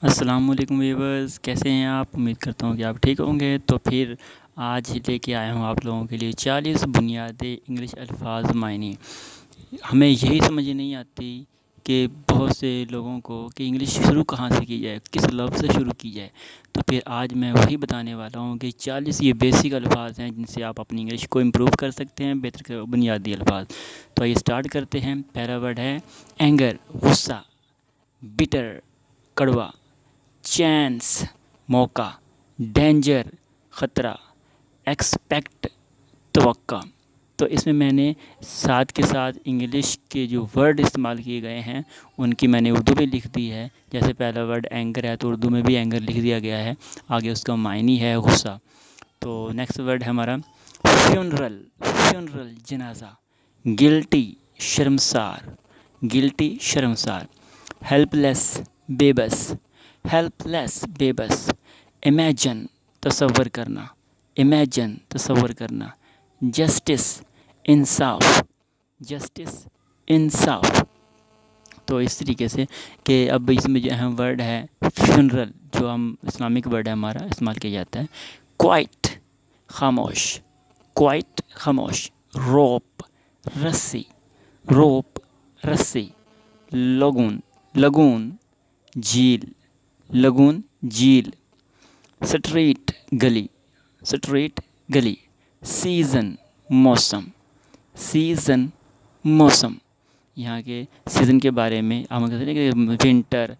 السلام علیکم ویورز، کیسے ہیں آپ؟ امید کرتا ہوں کہ آپ ٹھیک ہوں گے۔ تو پھر آج لے کے آیا ہوں آپ لوگوں کے لیے 40 بنیادی انگلش الفاظ معنی۔ ہمیں یہی سمجھ نہیں آتی کہ بہت سے لوگوں کو کہ انگلش شروع کہاں سے کی جائے، کس لفظ سے شروع کی جائے۔ تو پھر آج میں وہی بتانے والا ہوں کہ 40 یہ بیسک الفاظ ہیں جن سے آپ اپنی انگلش کو امپروو کر سکتے ہیں، بہتر بنیادی الفاظ۔ تو آئیے اسٹارٹ کرتے ہیں۔ پہلا ورڈ ہے اینگر، غصہ، بٹر، کڑوا، چانس، موقع، ڈینجر، خطرہ، ایکسپیکٹ، توقع۔ تو اس میں نے ساتھ کے ساتھ انگلش کے جو ورڈ استعمال کیے گئے ہیں ان کی میں نے اردو میں لکھ دی ہے۔ جیسے پہلا ورڈ اینگر ہے تو اردو میں بھی اینگر لکھ دیا گیا ہے، آگے اس کا معنی ہے غصہ۔ تو نیکسٹ ورڈ ہے ہمارا فیونرل، فیونرل جنازہ، گلٹی شرمسار، گلٹی شرمسار، ہیلپ لیس بے بس، ہیلپ لیس بے بس، امیجن تصور کرنا، امیجن تصور کرنا، جسٹس انصاف، جسٹس انصاف۔ تو اس طریقے سے کہ اب اس میں جو اہم ورڈ ہے فیونرل، جو ہم اسلامک ورڈ ہے ہمارا استعمال کیا جاتا ہے۔ کوائٹ خاموش، کوائٹ خاموش، روپ رسی، روپ رسی، لگون، لگون جھیل، لگون جھیل، سٹریٹ گلی، سٹریٹ گلی، سیزن موسم، سیزن موسم۔ یہاں کے سیزن کے بارے میں ہم کہتے ہیں کہ ونٹر،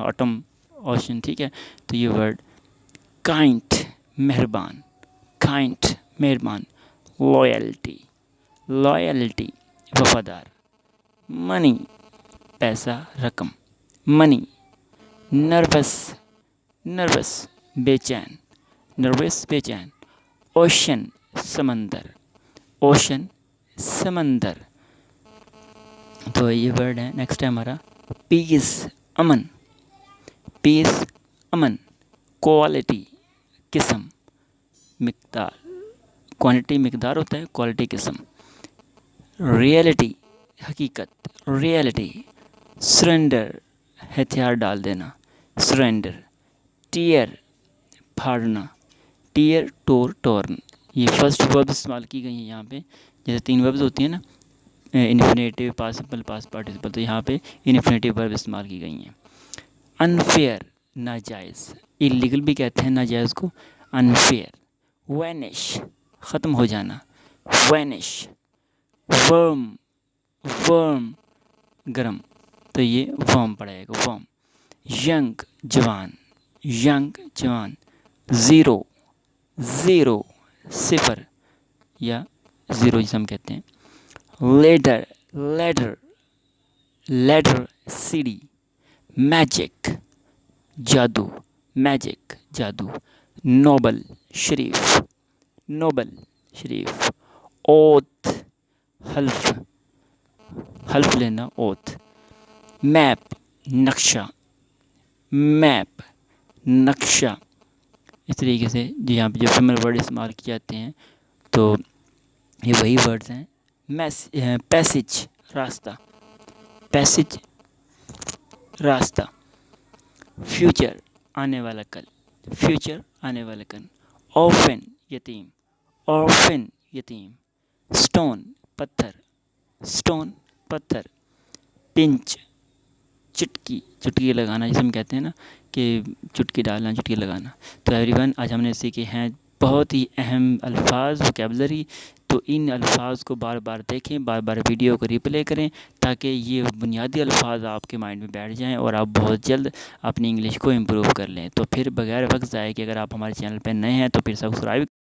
آٹم، اوشن، ٹھیک ہے۔ تو یہ ورڈ کائنڈ مہربان، کائنڈ مہربان، لویلٹی، لویلٹی وفادار، منی پیسہ رقم، منی، نروس، نروس بے چین، نروس بے چین، اوشن سمندر، اوشن سمندر۔ تو یہ ورڈ ہے نیکسٹ ہے ہمارا پیس امن، پیس امن، کوالٹی قسم، مقدار، کوانٹٹی مقدار ہوتا ہے، کوالٹی قسم، ریئلٹی حقیقت، ریئلٹی، سرنڈر ہتھیار ڈال دینا، سرنڈر، ٹیئر پھاڑنا، ٹیئر ٹور ٹورن۔ یہ فرسٹ ورب استعمال کی گئی ہیں یہاں پہ، جیسے 3 وربز ہوتی ہیں نا، infinitive, past simple, past participle, تو یہاں پہ انفینیٹیو ورب استعمال کی گئی ہیں۔ انفیئر ناجائز، ایلیگل بھی کہتے ہیں ناجائز کو، انفیئر۔ وینش ختم ہو جانا، وینش، ورم، ورم گرم، تو یہ ورم پڑے گا، ورم۔ ینگ جوان، ینگ جوان، زیرو، زیرو صفر یا زیرو جسے ہم کہتے ہیں۔ لیڈر، لیڈر، لیڈر سیڑھی، میجک جادو، میجک جادو، نوبل شریف، نوبل شریف، اوتھ حلف، حلف لینا، اوتھ۔ میپ نقشہ، میپ نقشہ۔ اس طریقے سے یہاں پہ جو فیمل ورڈ استعمال کیے جاتے ہیں تو یہ وہی ورڈز ہیں۔ پیسج راستہ، پیسج راستہ۔ فیوچر آنے والا کل، فیوچر آنے والا کل۔ آرفن یتیم، آرفن یتیم۔ اسٹون پتھر، اسٹون پتھر۔ پنچ چٹکی، چٹکی لگانا جسے ہم کہتے ہیں نا کہ چٹکی ڈالنا، چٹکی لگانا۔ تو ایوری ون، آج ہم نے سیکھے ہیں بہت ہی اہم الفاظ، ووکیبلری۔ تو ان الفاظ کو بار بار دیکھیں، بار بار ویڈیو کو ریپلے کریں تاکہ یہ بنیادی الفاظ آپ کے مائنڈ میں بیٹھ جائیں اور آپ بہت جلد اپنی انگلش کو امپروو کر لیں۔ تو پھر بغیر وقت ضائع کہ اگر آپ ہمارے چینل پہ نئے ہیں تو پھر سبسکرائب